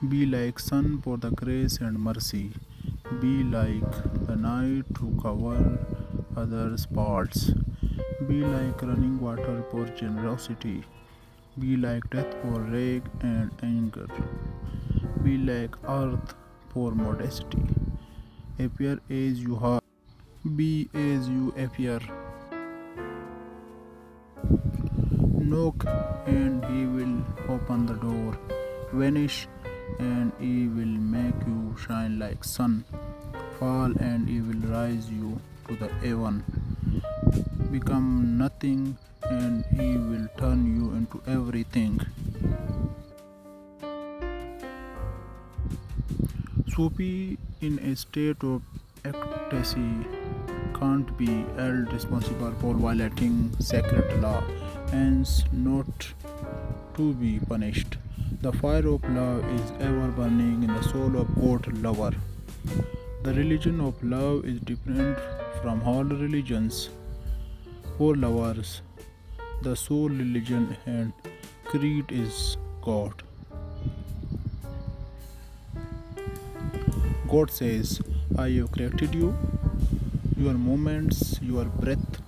Be like sun for the grace and mercy. Be like the night to cover others' faults. Be like running water for generosity. Be like death for rage and anger. Be like earth for modesty. Appear as you are. Be as you appear. Knock and he will open the door. Vanish and he will make you shine like sun. Fall and he will rise you to the heaven. Become nothing and he will turn you into everything. Sufi in a state of ecstasy can't be held responsible for violating sacred law, hence not to be punished. The fire of love is ever burning in the soul of God lover. The religion of love is different from all religions. For lovers, the sole religion and creed is God. God says, I have created you, your moments, your breath,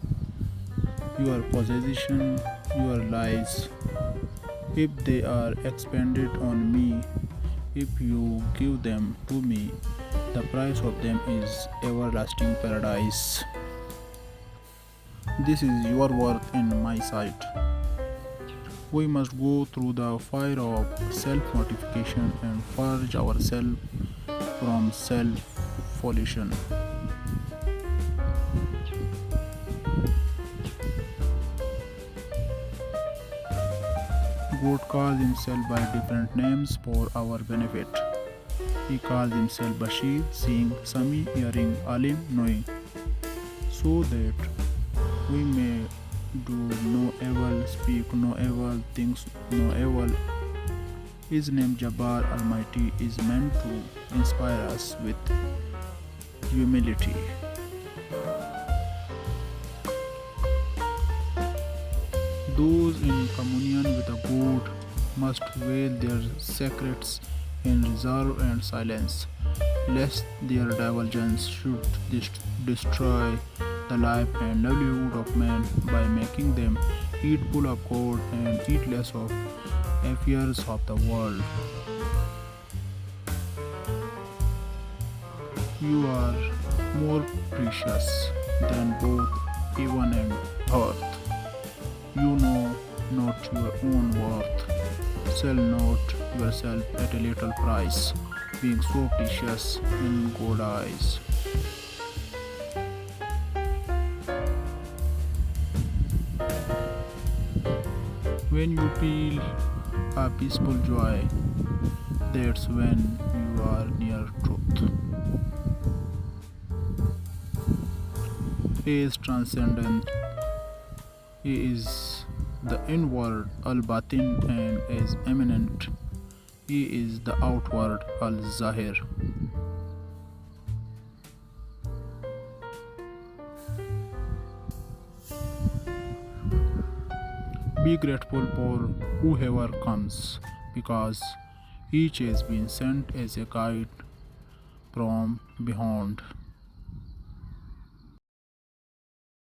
your possession, your lives. If they are expended on me, if you give them to me, the price of them is everlasting paradise. This is your worth in my sight. We must go through the fire of self-mortification and purge ourselves from self-volition. God calls himself by different names for our benefit. He calls himself Bashir, seeing, Sami, hearing, Alim, knowing, so that we may do no evil, speak no evil, think no evil. His name Jabbar Almighty is meant to inspire us with humility. Those in communion with a God must veil their secrets in reserve and silence, lest their divulgence should destroy the life and livelihood of men by making them eat full of God and eat less of affairs of the world. You are more precious than both heaven and earth. You know not your own worth. Sell not yourself at a little price, being so precious in God's eyes. When you feel a peaceful joy, that's when you are near truth. He is transcendent. He is the inward al-batin and is eminent. He is the outward al-zahir. Be grateful for whoever comes, because each has been sent as a guide from beyond.